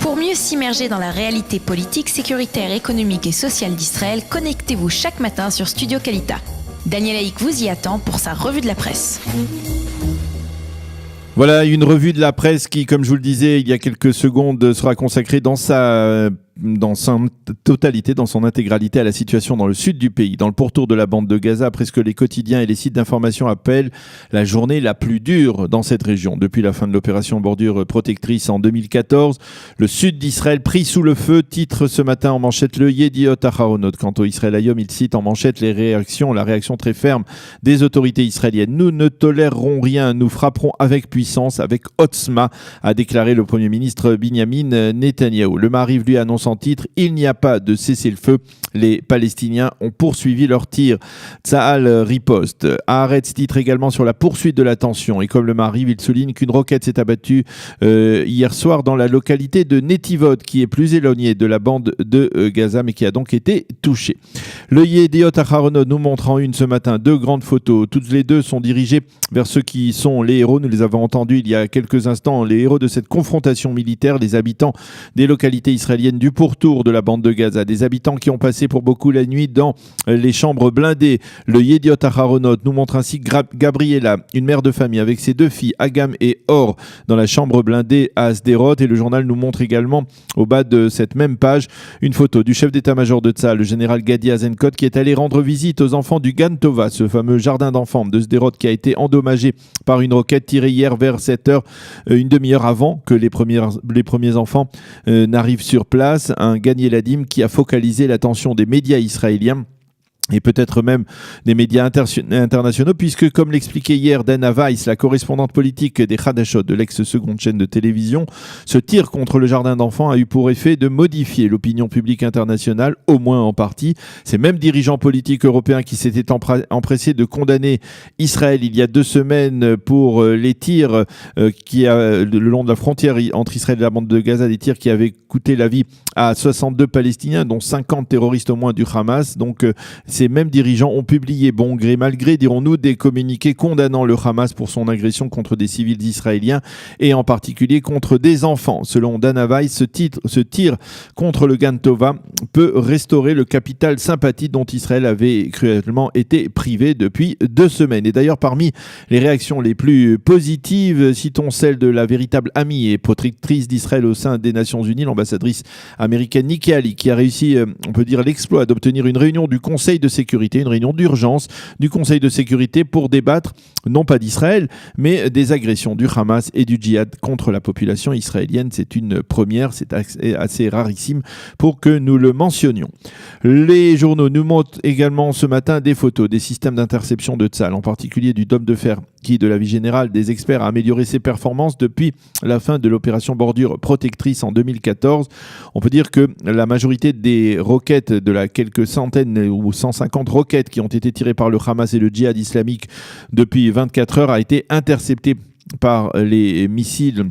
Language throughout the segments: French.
Pour mieux s'immerger dans la réalité politique, sécuritaire, économique et sociale d'Israël, connectez-vous chaque matin sur Studio Kalita. Daniel Haïk vous y attend pour sa revue de la presse. Voilà, une revue de la presse qui, comme je vous le disais il y a quelques secondes, sera consacrée dans sa totalité, dans son intégralité à la situation dans le sud du pays. Dans le pourtour de la bande de Gaza, presque les quotidiens et les sites d'information appellent la journée la plus dure dans cette région. Depuis la fin de l'opération Bordure Protectrice en 2014, le sud d'Israël pris sous le feu, titre ce matin en manchette le Yediot Aharonot. Quant au Israël Hayom, il cite en manchette la réaction très ferme des autorités israéliennes. Nous ne tolérerons rien, nous frapperons avec puissance, avec Otzma, a déclaré le Premier ministre Binyamin Netanyahou. Le Maariv lui annonce en titre, il n'y a pas de cessez-le-feu. Les Palestiniens ont poursuivi leur tir. Tsahal riposte. Haaretz titre également sur la poursuite de la tension. Et comme le Maariv, il souligne qu'une roquette s'est abattue hier soir dans la localité de Netivot, qui est plus éloignée de la bande de Gaza, mais qui a donc été touchée. Le Yediot Aharonot nous montre en une ce matin deux grandes photos. Toutes les deux sont dirigées vers ceux qui sont les héros. Nous les avons entendus il y a quelques instants. Les héros de cette confrontation militaire, les habitants des localités israéliennes du pourtour de la bande de Gaza. Des habitants qui ont passé pour beaucoup la nuit dans les chambres blindées. Le Yediot Aharonot nous montre ainsi Gabriela, une mère de famille avec ses deux filles, Agam et Or, dans la chambre blindée à Sderot. Et le journal nous montre également, au bas de cette même page, une photo du chef d'état-major de Tsahal, le général Gadi Eisenkot, qui est allé rendre visite aux enfants du Gan Tova, ce fameux jardin d'enfants de Sderot qui a été endommagé par une roquette tirée hier vers 7h, une demi-heure avant que les premiers enfants n'arrivent sur place. Un Gani Eladim qui a focalisé l'attention des médias israéliens et peut-être même des médias internationaux, puisque, comme l'expliquait hier Dana Weiss, la correspondante politique des Hadashot, de l'ex-seconde chaîne de télévision, ce tir contre le jardin d'enfants a eu pour effet de modifier l'opinion publique internationale, au moins en partie. Ces mêmes dirigeants politiques européens qui s'étaient empressés de condamner Israël il y a 2 semaines pour les tirs le long de la frontière entre Israël et la bande de Gaza, des tirs qui avaient coûté la vie à 62 Palestiniens, dont 50 terroristes au moins du Hamas. Donc, ces mêmes dirigeants ont publié, bon gré mal gré, dirons-nous, des communiqués condamnant le Hamas pour son agression contre des civils israéliens et en particulier contre des enfants. Selon Dana Weiss, ce tir contre le Gan Tova peut restaurer le capital sympathie dont Israël avait cruellement été privé depuis 2 semaines. Et d'ailleurs, parmi les réactions les plus positives, citons celle de la véritable amie et protectrice d'Israël au sein des Nations Unies, l'ambassadrice américaine Nikki Haley, qui a réussi, on peut dire, l'exploit d'obtenir une réunion du Conseil de sécurité, une réunion d'urgence du Conseil de sécurité pour débattre, non pas d'Israël, mais des agressions du Hamas et du djihad contre la population israélienne. C'est une première, c'est assez rarissime pour que nous le mentionnions. Les journaux nous montrent également ce matin des photos des systèmes d'interception de Tsahal, en particulier du dôme de fer, qui, de l'avis général des experts, a amélioré ses performances depuis la fin de l'opération Bordure Protectrice en 2014. On peut dire que la majorité des roquettes, de la quelques centaines ou 150 roquettes qui ont été tirées par le Hamas et le djihad islamique depuis 24 heures, a été interceptée par les missiles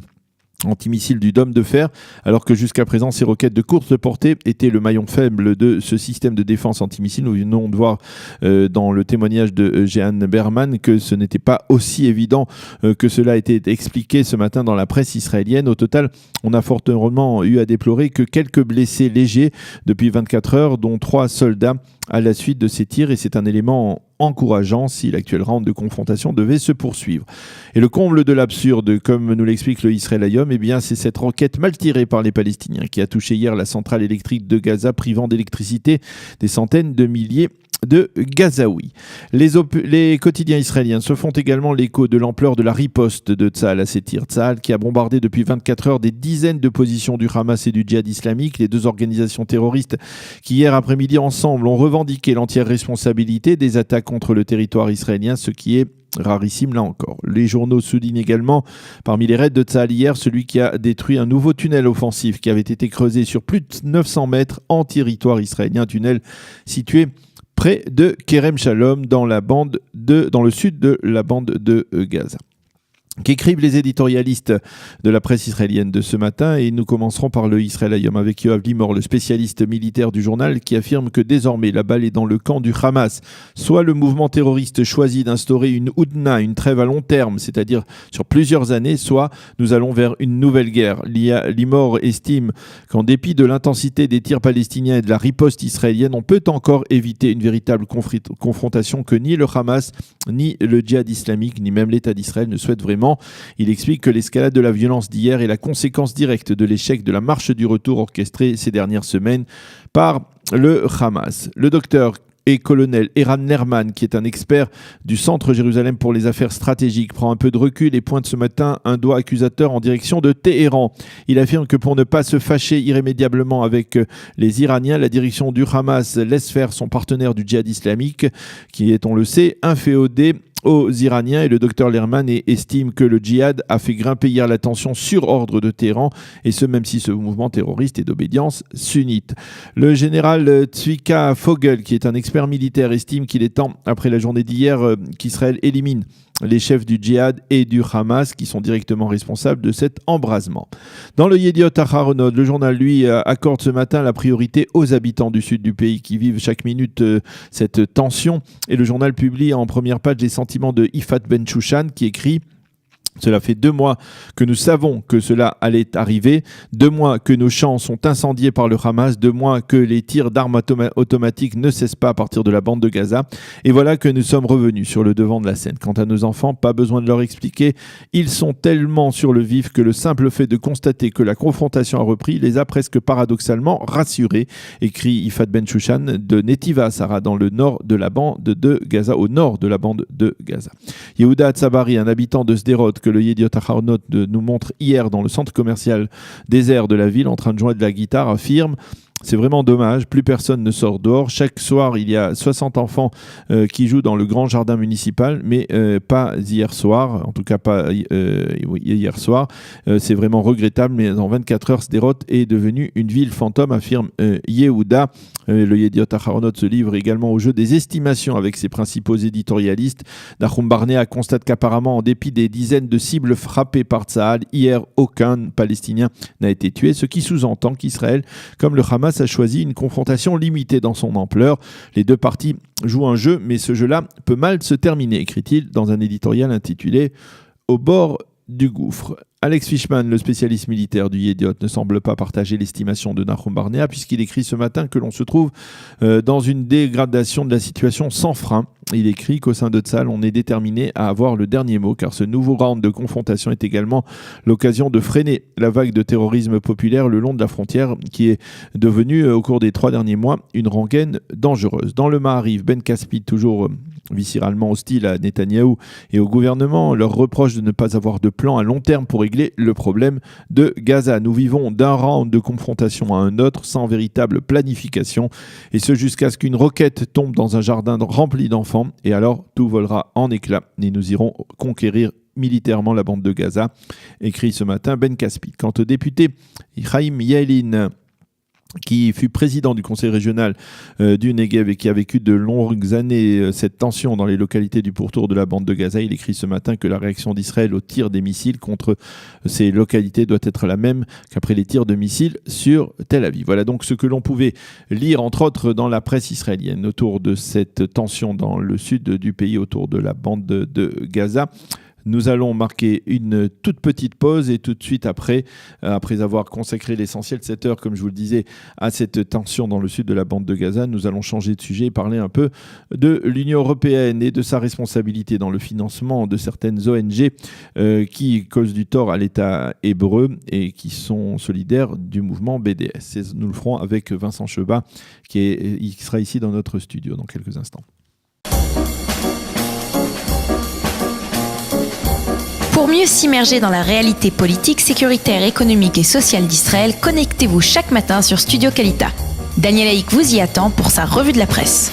antimissiles du dôme de fer, alors que jusqu'à présent ces roquettes de courte portée étaient le maillon faible de ce système de défense antimissile. Nous venons de voir dans le témoignage de Jehan Berman que ce n'était pas aussi évident que cela a été expliqué ce matin dans la presse israélienne. Au total, on a fortement eu à déplorer que quelques blessés légers depuis 24 heures, dont 3 soldats à la suite de ces tirs, et c'est un élément encourageant si l'actuel round de confrontation devait se poursuivre. Et le comble de l'absurde, comme nous l'explique le Israël Hayom, eh bien, c'est cette roquette mal tirée par les Palestiniens qui a touché hier la centrale électrique de Gaza, privant d'électricité des centaines de milliers de Gazaouis. Les quotidiens israéliens se font également l'écho de l'ampleur de la riposte de Tsahal à ces tirs. Tsahal qui a bombardé depuis 24 heures des dizaines de positions du Hamas et du djihad islamique, les 2 organisations terroristes qui hier après-midi ensemble ont revendiqué l'entière responsabilité des attaques contre le territoire israélien, ce qui est rarissime là encore. Les journaux soulignent également, parmi les raids de Tsahal hier, celui qui a détruit un nouveau tunnel offensif qui avait été creusé sur plus de 900 mètres en territoire israélien, tunnel situé près de Kerem Shalom dans le sud de la bande de Gaza. qu'écrivent les éditorialistes de la presse israélienne de ce matin. Et nous commencerons par le Israël Hayom avec Yoav Limor, le spécialiste militaire du journal, qui affirme que désormais la balle est dans le camp du Hamas. Soit le mouvement terroriste choisit d'instaurer une Houdna, une trêve à long terme, c'est-à-dire sur plusieurs années, soit nous allons vers une nouvelle guerre. Limor estime qu'en dépit de l'intensité des tirs palestiniens et de la riposte israélienne, on peut encore éviter une véritable confrontation que ni le Hamas, ni le djihad islamique, ni même l'État d'Israël ne souhaitent vraiment. Il explique que l'escalade de la violence d'hier est la conséquence directe de l'échec de la marche du retour orchestrée ces dernières semaines par le Hamas. Le docteur et colonel Eran Nerman, qui est un expert du Centre Jérusalem pour les affaires stratégiques, prend un peu de recul et pointe ce matin un doigt accusateur en direction de Téhéran. Il affirme que pour ne pas se fâcher irrémédiablement avec les Iraniens, la direction du Hamas laisse faire son partenaire du djihad islamique, qui est, on le sait, inféodé aux Iraniens, et le docteur Lerman estime que le djihad a fait grimper hier la tension sur ordre de Téhéran, et ce même si ce mouvement terroriste est d'obédience sunnite. Le général Tzvika Fogel, qui est un expert militaire, estime qu'il est temps, après la journée d'hier, qu'Israël élimine les chefs du djihad et du Hamas qui sont directement responsables de cet embrasement. Dans le Yediot Aharonot, le journal, lui, accorde ce matin la priorité aux habitants du sud du pays qui vivent chaque minute cette tension. Et le journal publie en première page les sentiments de Yifat Ben Shushan qui écrit: cela fait 2 mois que nous savons que cela allait arriver, 2 mois que nos champs sont incendiés par le Hamas, 2 mois que les tirs d'armes automatiques ne cessent pas à partir de la bande de Gaza. Et voilà que nous sommes revenus sur le devant de la scène. Quant à nos enfants, pas besoin de leur expliquer, ils sont tellement sur le vif que le simple fait de constater que la confrontation a repris les a presque paradoxalement rassurés, écrit Yifat Ben Shushan de Netiva Sarah dans le nord de la bande de Gaza, au nord de la bande de Gaza. Yehuda Tsabari, un habitant de Sderot, que le Yediot Aharonot nous montre hier dans le centre commercial désert de la ville en train de jouer de la guitare, affirme: c'est vraiment dommage, plus personne ne sort dehors. Chaque soir, il y a 60 enfants qui jouent dans le grand jardin municipal, mais pas hier soir, en tout cas pas hier soir. C'est vraiment regrettable, mais en 24 heures, Sderot est devenue une ville fantôme, affirme Yehuda. Le Yediot Aharonot se livre également au jeu des estimations avec ses principaux éditorialistes. Nahum Barnea constate qu'apparemment, en dépit des dizaines de cibles frappées par Tsahal, hier, aucun Palestinien n'a été tué, ce qui sous-entend qu'Israël, comme le Hamas, a choisi une confrontation limitée dans son ampleur. Les deux parties jouent un jeu, mais ce jeu-là peut mal se terminer, écrit-il dans un éditorial intitulé « Au bord du gouffre ». Alex Fishman, le spécialiste militaire du Yediot, ne semble pas partager l'estimation de Nahum Barnea, puisqu'il écrit ce matin que l'on se trouve dans une dégradation de la situation sans frein. Il écrit qu'au sein de Tzahal, on est déterminé à avoir le dernier mot, car ce nouveau round de confrontation est également l'occasion de freiner la vague de terrorisme populaire le long de la frontière, qui est devenue, au cours des 3 derniers mois, une rengaine dangereuse. Dans le Ma'ariv, Ben Caspid, toujours viscéralement hostile à Netanyahou et au gouvernement, leur reproche de ne pas avoir de plan à long terme pour régler le problème de Gaza. Nous vivons d'un round de confrontation à un autre sans véritable planification, et ce jusqu'à ce qu'une roquette tombe dans un jardin rempli d'enfants, et alors tout volera en éclats et nous irons conquérir militairement la bande de Gaza, écrit ce matin Ben Caspid. Quant au député Chaim Yaelin, qui fut président du conseil régional du Negev et qui a vécu de longues années cette tension dans les localités du pourtour de la bande de Gaza, il écrit ce matin que la réaction d'Israël au tir des missiles contre ces localités doit être la même qu'après les tirs de missiles sur Tel Aviv. Voilà donc ce que l'on pouvait lire, entre autres, dans la presse israélienne autour de cette tension dans le sud du pays, autour de la bande de Gaza. Nous allons marquer une toute petite pause et tout de suite après avoir consacré l'essentiel de cette heure, comme je vous le disais, à cette tension dans le sud de la bande de Gaza, nous allons changer de sujet et parler un peu de l'Union européenne et de sa responsabilité dans le financement de certaines ONG qui causent du tort à l'État hébreu et qui sont solidaires du mouvement BDS. Nous le ferons avec Vincent Cheba qui sera ici dans notre studio dans quelques instants. Pour mieux s'immerger dans la réalité politique, sécuritaire, économique et sociale d'Israël, connectez-vous chaque matin sur Studio Kalita. Daniel Haïk vous y attend pour sa revue de la presse.